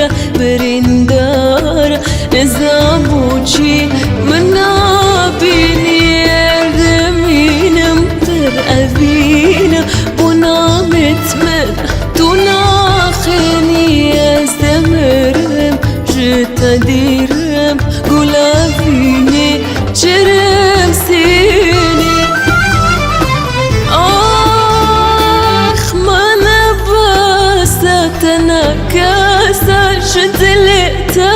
جارة برندارة نزابوچی من نابینی اردمینم در اوینم بنامت من تو ناخنی از دمرم جتا دیرم گلابینی چرم سینی آخ من بستنا کاسا شدلتا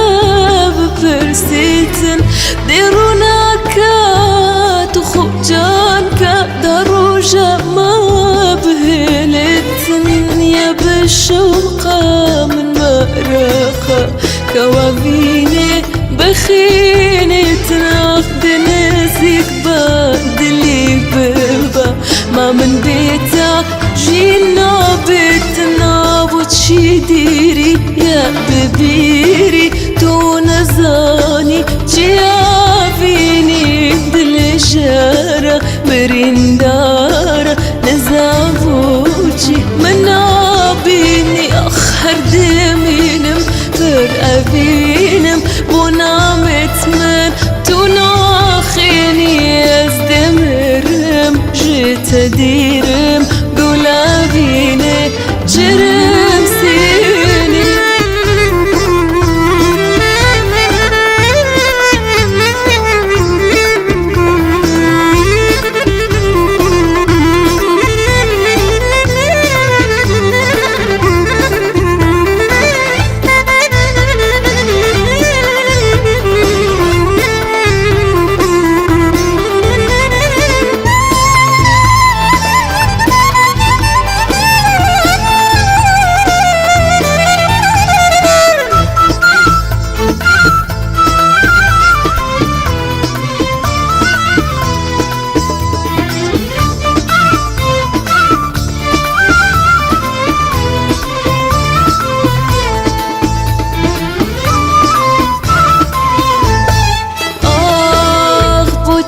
بپرسیتن دیرونا که تو خوب جان که دروجه ما بهلتن یا بشوقا من مرقا كوابيني بخيني تناخد نزيك بدلي ببا ما من بيتا جينا بيتنا وشي ديري يا ببيري تو نزاني جيافيني دل جارة برندارة نزافوجي منابيني أخر دمينم در اوینم بنامت من تو ناخینی از دمرم جتا دیرم گلابینه جرم سینی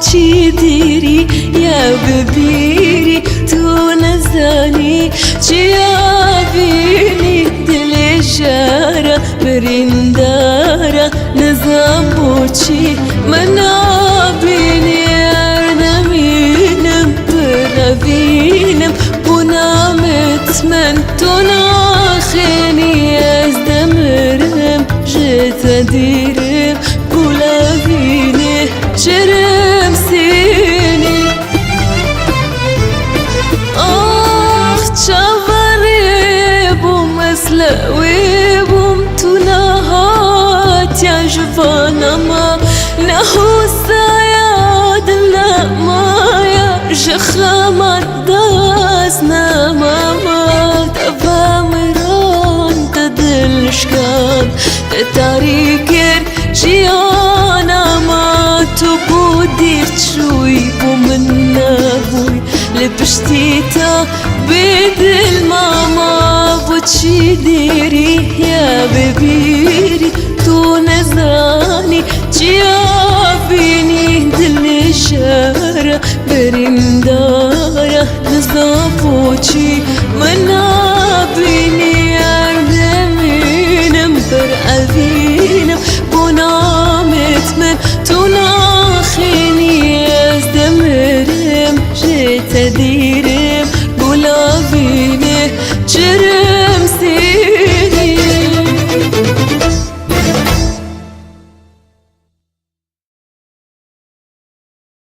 چی دیری یا ببیری تو نزانی چی آبینی دل جارة برندارة نزابوچی من آبینی اردمینم برابینم بنامت من تو ناخینی از دمرم جتا دیرم گلابینه چرم سینی آخ چاوری بوم اسلوی بوم تو نهات یا جوانما نهوسا یا دلما یا جخامت داز نماما تفامران تدلشکان تتاریکر جیانا ما تو بودی شوی بو من نبوی لبشتیتا بدل ماما بو چی دیری یا ببیری تو نزانی چی آبینی دل جارة برندارة نزابوچی من آبینی اردمینم بر اوینم بنامت من تو ناخینی از دمرم جتا دی